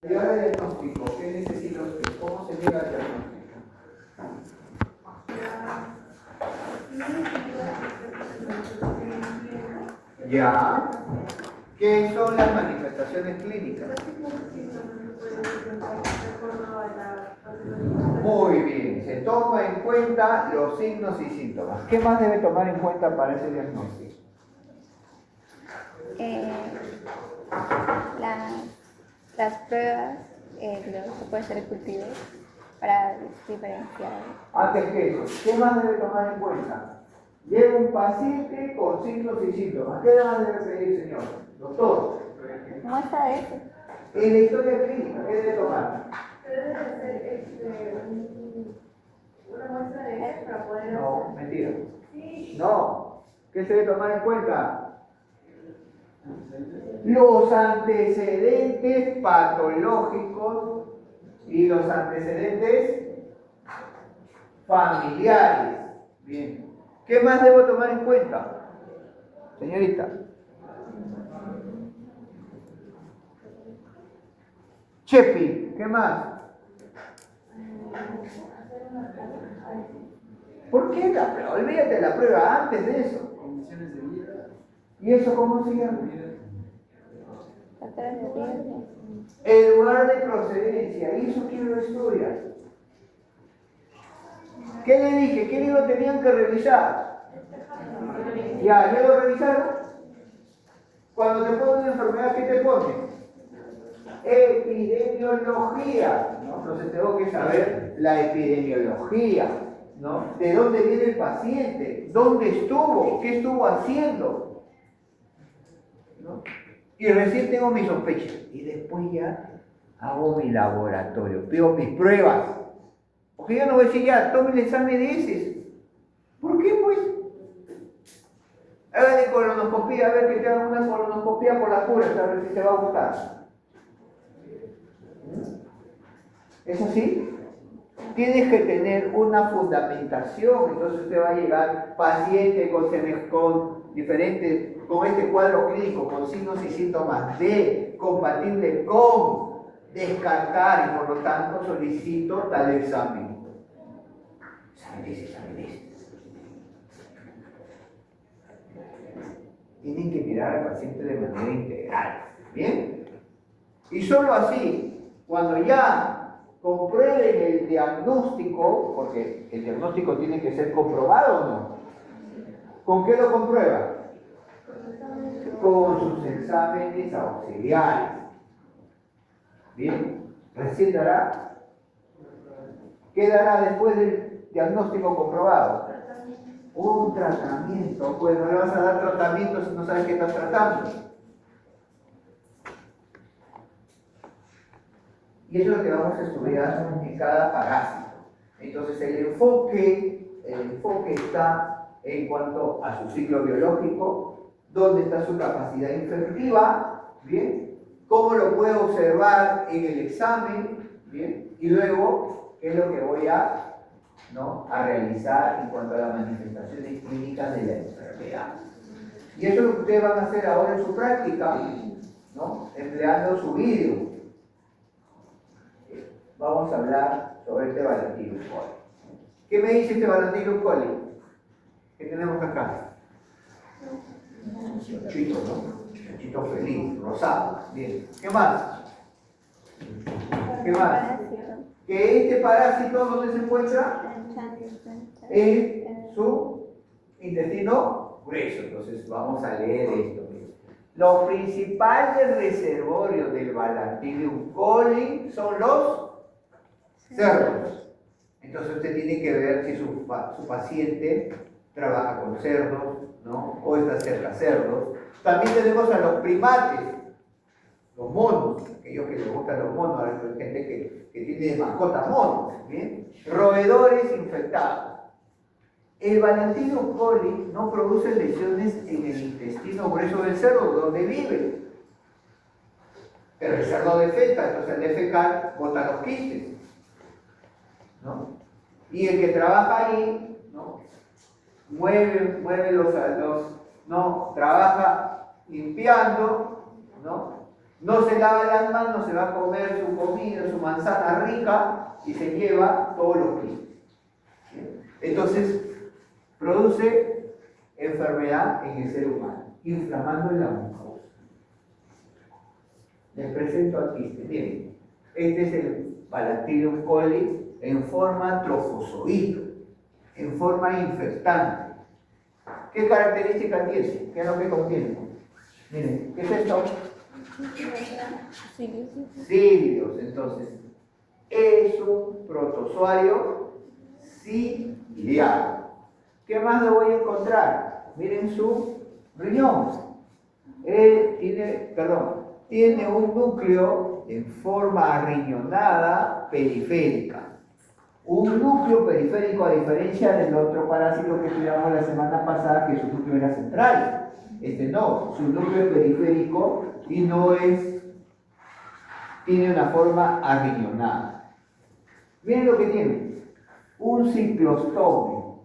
Llegar al diagnóstico, ¿qué necesita usted? ¿Cómo se llega al diagnóstico? Ya. ¿Qué son las manifestaciones clínicas? Muy bien, se toma en cuenta los signos y síntomas. ¿Qué más debe tomar en cuenta para ese diagnóstico? Las pruebas, se puede hacer cultivos para diferenciar. Antes que eso, ¿qué más debe tomar en cuenta? Llega un paciente con signos y síntomas. ¿Qué más debe pedir, señor? Doctor. Muestra de eso. En la historia clínica, ¿qué debe tomar? Debe hacer una muestra de eso para poder... No, mentira. Sí. No. ¿Qué se debe tomar en cuenta? Los antecedentes patológicos y los antecedentes familiares. Bien. ¿Qué más debo tomar en cuenta, señorita? Chepi, ¿qué más? ¿Por qué la prueba? Olvídate de la prueba antes de eso. Condiciones de vida. ¿Y eso cómo se llama? Factores de riesgo. El lugar de procedencia. Y eso quién lo estudia. ¿Qué le dije? ¿Qué libro tenían que revisar? Ya lo revisaron. Cuando te ponen una enfermedad, ¿qué te ponen? Epidemiología, ¿no? Entonces tengo que saber la epidemiología, ¿no? ¿De dónde viene el paciente? ¿Dónde estuvo? ¿Qué estuvo haciendo? ¿No? Y recién tengo mi sospecha. Y después ya hago mi laboratorio, pido mis pruebas. Porque yo no voy a decir ya, tome el examen de heces. ¿Por qué, pues? Háganle colonoscopía, a ver que te hagan una colonoscopía por la cura, a ver si te va a gustar. ¿Es así? Tienes que tener una fundamentación, entonces usted va a llegar paciente con diferentes, con este cuadro clínico, con signos y síntomas de compatible con descartar y por lo tanto solicito tal examen. Examen. Tienen que mirar al paciente de manera integral. ¿Bien? Y solo así, cuando ya comprueben el diagnóstico, porque el diagnóstico tiene que ser comprobado o no, ¿con qué lo comprueba? Con sus exámenes auxiliares. ¿Bien? Recién dará. ¿Qué dará después del diagnóstico comprobado? Un tratamiento. Pues no le vas a dar tratamiento si no sabes qué estás tratando. Y eso es lo que vamos a estudiar en cada parásito. Entonces el enfoque está en cuanto a su ciclo biológico, dónde está su capacidad infectiva, ¿bien? Cómo lo puedo observar en el examen, ¿bien? Y luego, qué es lo que voy a realizar en cuanto a las manifestaciones clínicas de la enfermedad. Y eso es lo que ustedes van a hacer ahora en su práctica, ¿no? Empleando su vídeo. Vamos a hablar sobre este Bacillus coli. ¿Qué me dice este Bacillus coli? ¿Qué tenemos acá? Chanchito, ¿no? Chanchito feliz, rosado. Bien. ¿Qué más? ¿Qué más? Que este parásito, ¿dónde se encuentra? En su intestino grueso. Entonces vamos a leer esto. Los principales reservorios del Bacillus coli son los cerdos. Entonces usted tiene que ver si su paciente trabaja con cerdos, ¿no? O está cerca de cerdos. También tenemos a los primates, los monos, aquellos que les gustan los monos, hay gente que tiene de mascota monos, ¿bien? Roedores infectados. El Bacillus coli no produce lesiones en el intestino grueso del cerdo, donde vive. Pero el cerdo defeca, entonces al defecar bota los quistes, ¿no? Y el que trabaja ahí, ¿no? mueve los, ¿no? Trabaja limpiando, ¿no? No se lava las manos, se va a comer su comida, su manzana rica y se lleva todos los quistes. Entonces, produce enfermedad en el ser humano, inflamando en la mucosa. Les presento al quiste. Miren, este es el Bacterium coli en forma trofozoide, en forma infectante. ¿Qué características tiene? ¿Qué es lo que contiene? Miren, ¿qué es esto? Cilios. Entonces, es un protozoario ciliar. ¿Qué más le voy a encontrar? Miren su riñón. Tiene un núcleo en forma arriñonada periférica. Un núcleo periférico, a diferencia del otro parásito que estudiamos la semana pasada, que su núcleo era central. Este no, su núcleo es periférico y tiene una forma arriñonada. Miren lo que tiene. Un ciclostome.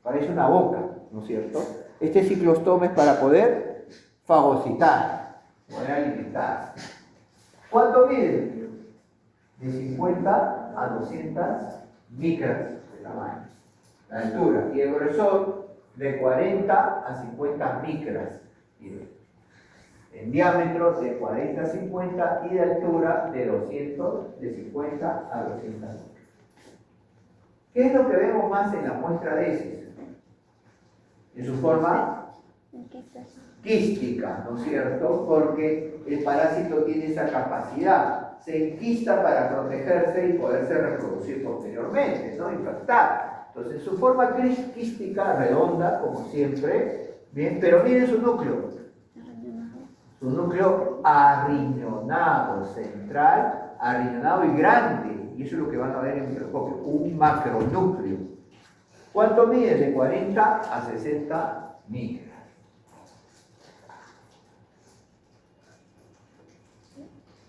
Parece una boca, ¿no es cierto? Este ciclostome es para poder fagocitar, poder alimentarse. ¿Cuánto mide? De 50 a 200 micras de tamaño. La altura y el grosor de 40 a 50 micras. En diámetro de 40 a 50 y de altura de 50 a 200 micras. ¿Qué es lo que vemos más en la muestra de heces? En su forma quística, ¿no es cierto? Porque el parásito tiene esa capacidad, se enquista para protegerse y poderse reproducir posteriormente, ¿no? Infectar. Entonces, su forma quística, redonda, como siempre, bien, pero miren su núcleo. Su núcleo arriñonado, central, arriñonado y grande. Y eso es lo que van a ver en el microscopio, un macronúcleo. ¿Cuánto mide? De 40 a 60 micras.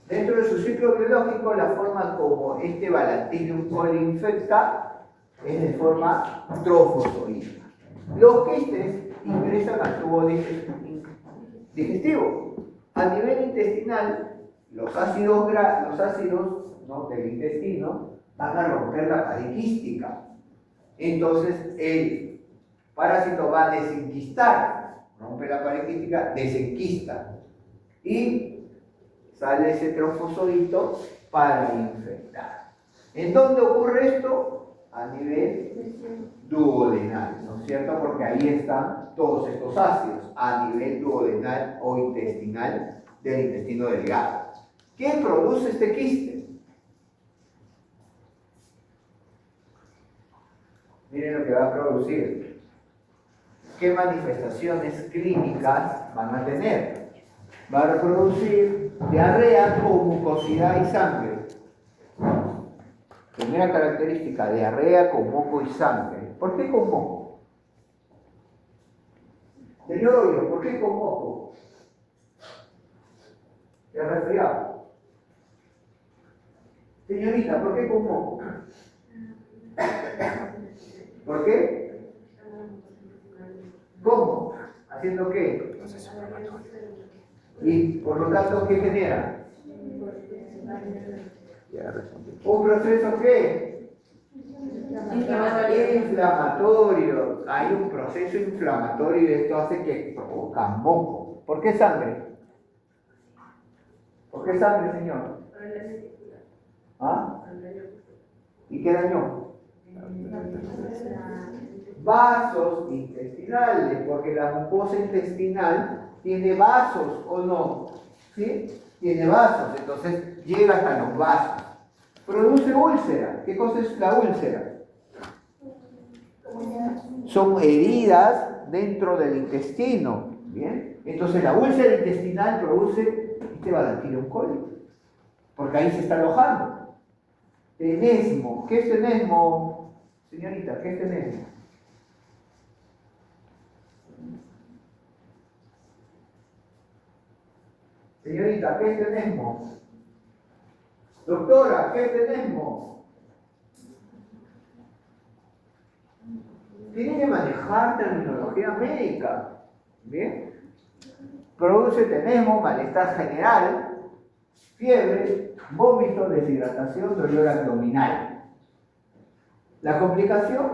Dentro de su ciclo biológico, la forma como este Bacterium coli infecta es de forma trofozoide. Los quistes ingresan al tubo digestivo. A nivel intestinal, los ácidos ¿no? del intestino van a romper la pared quística. Entonces, el parásito va a desenquistar, rompe la pared quística, desenquista y sale ese trofozoito para infectar. ¿En dónde ocurre esto? A nivel duodenal, ¿no es cierto? Porque ahí están todos estos ácidos, a nivel duodenal o intestinal del intestino delgado. ¿Qué produce este quiste? Miren lo que va a producir. ¿Qué manifestaciones clínicas van a tener? Va a producir diarrea con mucosidad y sangre. Primera característica, diarrea con moco y sangre. ¿Por qué con moco? Señor Hoyo, ¿por qué con moco? ¿Es resfriado? Señorita, ¿por qué con moco? ¿Por qué? ¿Cómo? ¿Haciendo qué? Y por lo tanto, ¿qué genera? ¿Un proceso qué? Inflamatorio. Hay un proceso inflamatorio y esto hace que provoca moco. ¿Por qué sangre? ¿Por qué sangre, señor? ¿Ah? ¿Y qué dañó? Vasos intestinales, porque la mucosa intestinal tiene vasos, ¿o no? ¿Sí? Tiene vasos, entonces llega hasta los vasos. Produce úlcera. ¿Qué cosa es la úlcera? Son heridas dentro del intestino. ¿Bien? Entonces la úlcera intestinal produce este Bacterium coli, porque ahí se está alojando. Tenesmo. ¿Qué es tenesmo, señorita? ¿Qué es tenesmo? Señorita, ¿qué es tenesmo? Doctora, ¿qué es tenesmo? Tiene que manejar terminología médica. ¿Bien? Produce tenesmo, malestar general, fiebre, vómito, deshidratación, dolor abdominal. La complicación,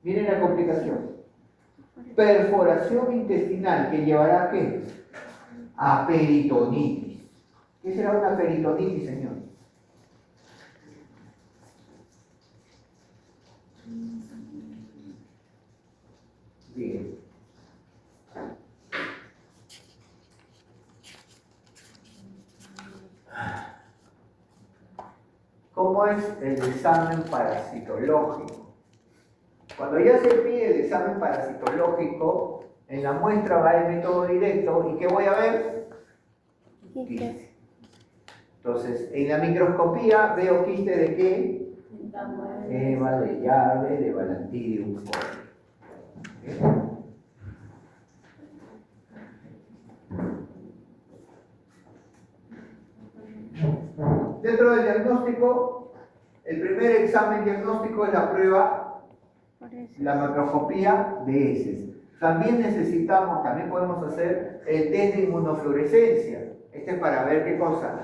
miren la complicación, perforación intestinal que llevará ¿a qué? A peritonitis. ¿Qué será una peritonitis, señor? Bien. ¿Cómo es el examen parasitológico? Cuando ya se pide el examen parasitológico, en la muestra va el método directo. ¿Y qué voy a ver? Quiste. Entonces, en la microscopía veo quiste de qué? Eva, de llave, de Balantidium coli. Dentro del diagnóstico, el primer examen diagnóstico es la prueba, la macroscopía de heces. También necesitamos, también podemos hacer el test de inmunofluorescencia. Este es para ver qué cosa,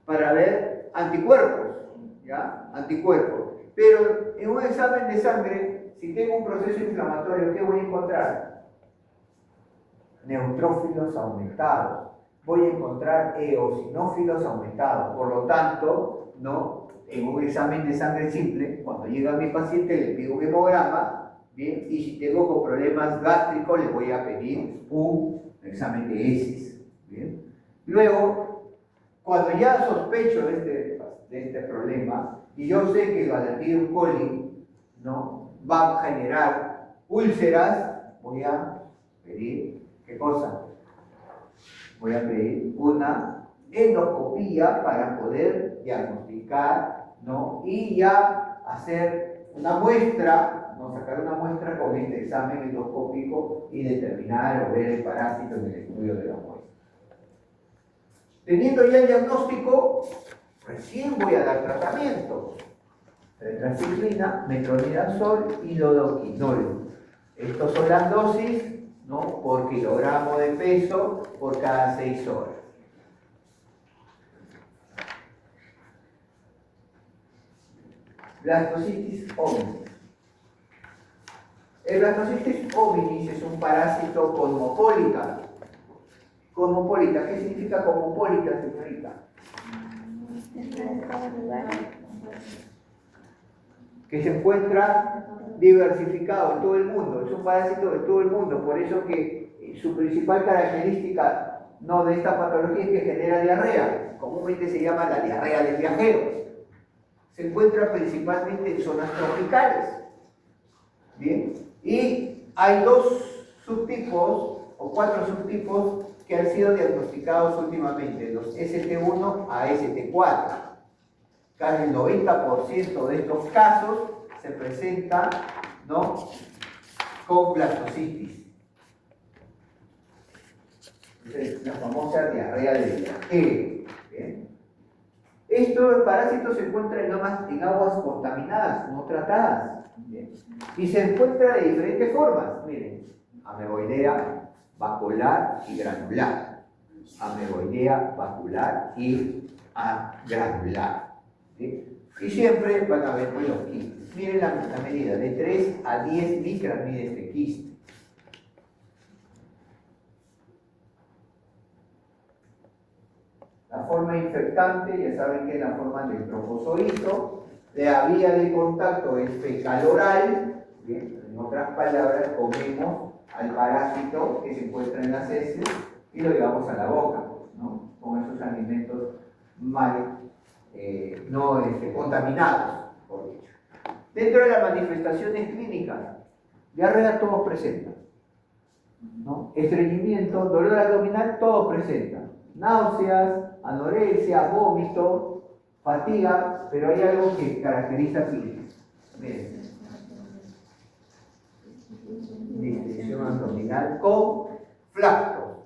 para ver anticuerpos, ¿ya? Anticuerpos. Pero en un examen de sangre, si tengo un proceso inflamatorio, ¿qué voy a encontrar? Neutrófilos aumentados. Voy a encontrar eosinófilos aumentados. Por lo tanto, ¿no? En un examen de sangre simple, cuando llega mi paciente le pido un hemograma, ¿bien? Y si tengo con problemas gástricos le voy a pedir un examen de heces, ¿bien? Luego, cuando ya sospecho de este problema, y yo sé que el Balantidium coli, ¿no? va a generar úlceras, voy a pedir, ¿qué cosa? Voy a pedir una endoscopía para poder diagnosticar, ¿no? Y ya hacer una muestra, ¿no? Sacar una muestra con este examen endoscópico y determinar o ver el parásito en el estudio de la muestra. Teniendo ya el diagnóstico, recién voy a dar tratamiento. Tetraciclina, metronidazol y lidoquinol. Estas son las dosis, ¿no? Por kilogramo de peso por cada 6 horas. Blastocitis hominis. El Blastocitis hominis es un parásito cosmopolita. Cosmopolita, ¿qué significa cosmopolita, señorita? Que se encuentra diversificado en todo el mundo, es un parásito de todo el mundo, por eso que su principal característica, ¿no?, de esta patología es que genera diarrea, comúnmente se llama la diarrea de viajeros. Se encuentra principalmente en zonas tropicales, ¿bien? Y hay 2 subtipos o 4 subtipos que han sido diagnosticados últimamente, los ST1 a ST4. Casi el 90% de estos casos se presenta, ¿no?, con blastocitis. La famosa diarrea de viajero. ¿Bien? Estos parásitos se encuentran en aguas contaminadas, no tratadas. ¿Bien? Y se encuentra de diferentes formas. Miren, ameboidea, vacular y granular. Ameboidea, vacular y granular. ¿Sí? Y siempre van a ver pues, los quistes. Miren la medida, de 3 a 10 micras mide este quiste. La forma infectante, ya saben que es la forma del trofozoito. La vía de contacto es fecal-oral. ¿Bien? En otras palabras, comemos al parásito que se encuentra en las heces y lo llevamos a la boca, ¿no?, con esos alimentos mal no contaminados, por dicho. Dentro de las manifestaciones clínicas, diarrea todos presentan, ¿no? Estreñimiento, dolor abdominal, todos presentan. Náuseas, anorexia, vómito, fatiga, pero hay algo que caracteriza clínica. Miren. Distensión abdominal con flactos.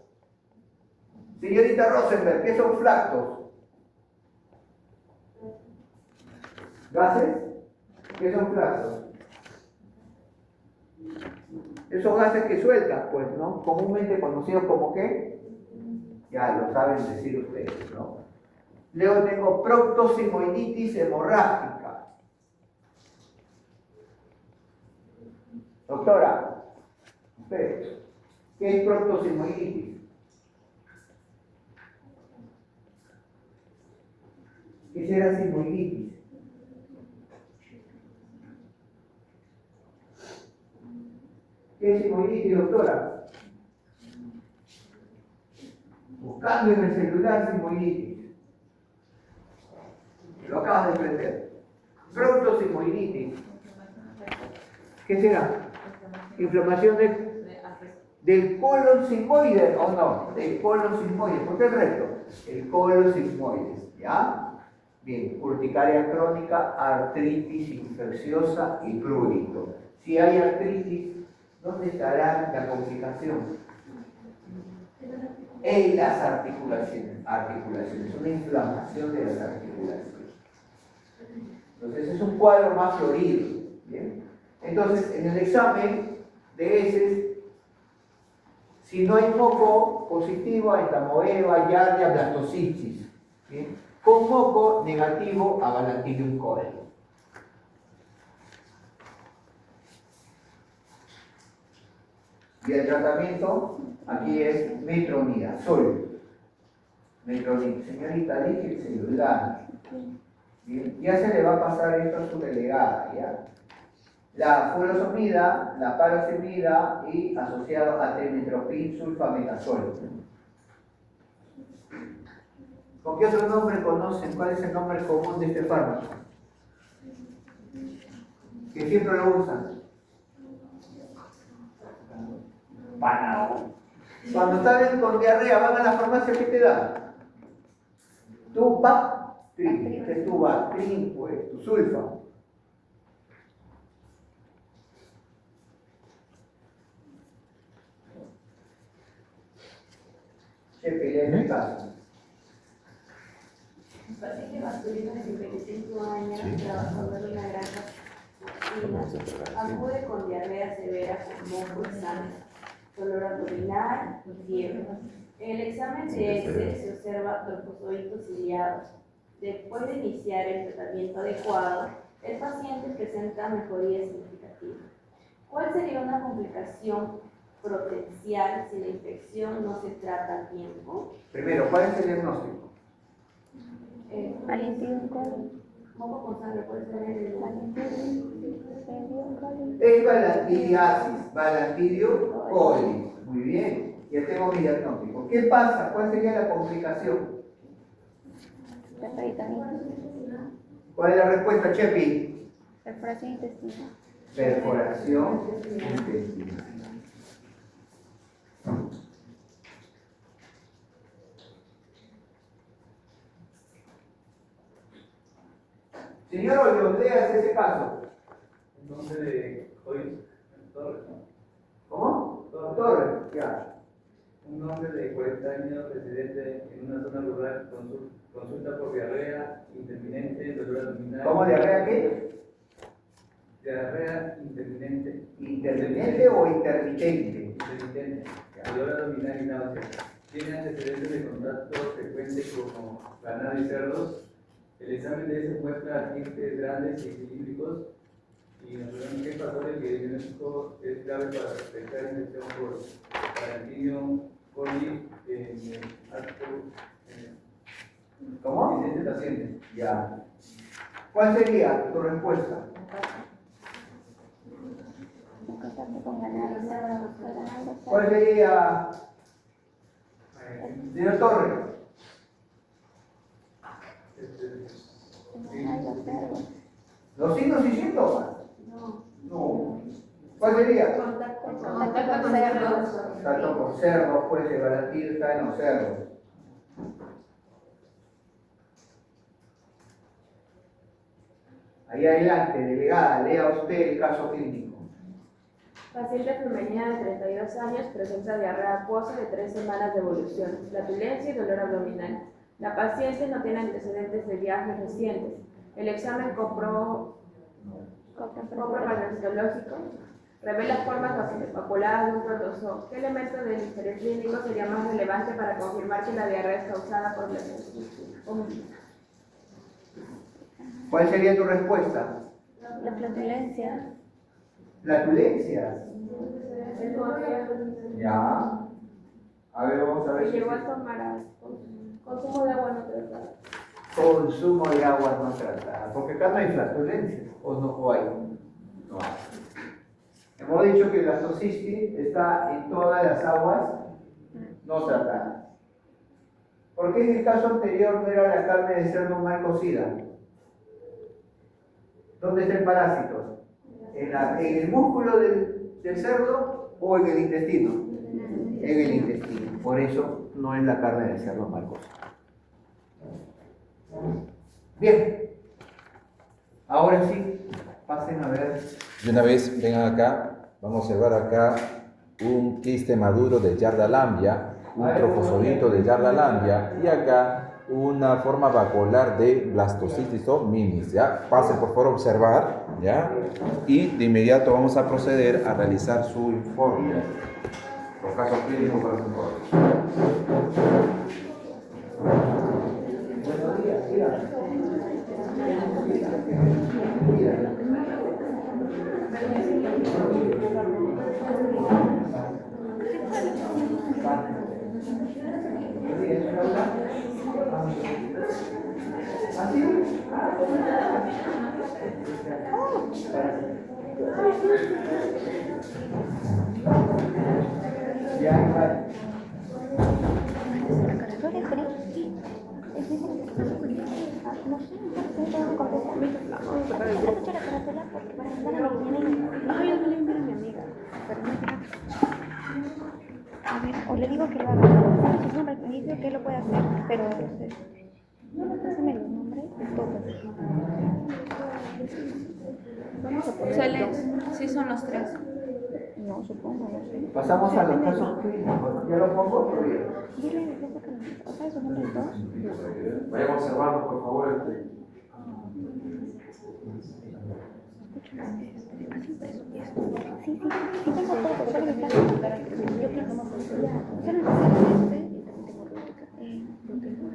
Señorita Rosenberg, ¿qué son flactos? ¿Gases? ¿Qué son flactos? Esos gases que sueltas, pues, ¿no? Comúnmente conocidos como ¿qué? Ya lo saben decir ustedes, ¿no? Luego tengo proctosimoiditis hemorrágica. Doctora, usted, ¿qué es proctosimoiditis? ¿Qué será simoiditis? ¿Qué es simoiditis, doctora? Buscando en el celular simoiditis. Lo acabas de aprender. Proctosimoiditis. ¿Qué será? Inflamación del colon sigmoide, ¿o no? Del colon sigmoide. ¿Por qué el resto? El colon sigmoide, ¿ya? Bien, urticaria crónica, artritis infecciosa y prurito. Si hay artritis, ¿dónde estará la complicación? En las articulaciones. Una inflamación de las articulaciones. Entonces es un cuadro más florido. ¿Bien? Entonces, en el examen de heces, si no hay moco positivo, hay tamoeba, yardia, blastocitis. ¿Bien? Con moco negativo a Balantidium coli. Y el tratamiento aquí es metronidazol. Metronidazol. Señorita, deje el celular. Bien, ya se le va a pasar esto a su delegada, ¿ya? La furosemida, la paroxetina y asociado a trimetropin sulfametazol. ¿Con qué otro nombre conocen? ¿Cuál es el nombre común de este fármaco? Que siempre lo usan. Panadol. Cuando salen con diarrea, van a la farmacia, ¿qué te dan? Tu Bactrim, que es tu Bactrim, pues, tu sulfa. Se pelea en el caso. Paciente masculino de 55 años, trabajador de una granja porcina, acude con diarrea severa con moco y sangre, dolor abdominal y fiebre. En el examen de heces se observa trofozoitos ciliados. Después de iniciar el tratamiento adecuado, el paciente presenta mejoría significativa. ¿Cuál sería una complicación potencial si la infección no se trata a tiempo? Primero, ¿cuál es el diagnóstico? Balantidium coli. Moco con sangre puede ser el Balantidium coli. Es balantidiasis, Balantidium coli. Muy bien, ya tengo mi diagnóstico. ¿Qué pasa? ¿Cuál sería la complicación? Peritonitis. ¿Cuál es la respuesta, Chepi? Perforación intestinal. Perforación intestinal. Señor Hoyos, léase ese caso. El nombre de Joyce Torres, ¿no? ¿Cómo? Torres, ya. Un hombre de 40 años, residente en una zona rural, consulta por diarrea intermitente, dolor abdominal. ¿Cómo diarrea qué? Diarrea intermitente. ¿Intermitente o intermitente? Intermitente, dolor abdominal y náuseas. Tiene antecedentes de contacto frecuente con ganado y cerdos. El examen de heces muestra dientes grandes y equilíbricos. Y nos preguntan qué pasó de que el diagnóstico es clave para detectar infección por Balantidium coli en ¿Cómo? en este paciente. Ya. ¿Cuál sería tu respuesta? En contacto con ganado, cerdo, ¿Cuál sería, señor Torres? ganado, cerdo. ¿Los signos y síntomas? No. ¿Cuál sería? contacto con cerdos. Tanto con cerdos, pues el Balantidium está en los cerdos. Ahí adelante, delegada, lea usted el caso clínico. Paciente femenina de 32 años presenta diarrea acuosa de 3 semanas de evolución, flatulencia y dolor abdominal. La paciente no tiene antecedentes de viajes recientes. El examen comprobatorio revela formas vasculopapulares de un protozoo. ¿Qué elemento del interés clínico sería más relevante para confirmar que la diarrea es causada por la ¿Cuál sería tu respuesta? La flatulencia. Flatulencias. Ya. A ver, vamos a ver. Llegó a tomar consumo de agua no tratada. Consumo de agua no tratada. Porque acá no hay flatulencias. ¿O no? ¿O hay? No hay. Hemos dicho que la toxitis está en todas las aguas no tratadas. ¿Por qué en el caso anterior no era la carne de cerdo mal cocida? ¿Dónde está el parásito? ¿En el músculo del cerdo o en el intestino? En el intestino. Por eso no es la carne de cerdo mal cocida. Bien. Ahora sí, pasen a ver. Y una vez vengan acá, vamos a observar acá un quiste maduro de Yardalandia, un trofozoito de Yardalandia y acá una forma vacuolar de blastocitis o minis, ¿ya? Pasen por favor a observar, ¿ya? Y de inmediato vamos a proceder a realizar su informe. Por caso clínico para su informe. Buenos días, dígame. A ver, o le digo que lo haga. Si es un requisito que lo puede hacer, pero pásame los nombres de todos. Vamos a poner. Sí, son los tres. No, supongo, no sé. Pasamos a los casos clínicos. ¿Ya lo pongo? Dile de eso que o sea, esos nombres todos. Vayamos observando por favor Sí, tengo todo, solo me está yo quiero tomar por solo necesito y también tengo rúbrica. Lo tengo.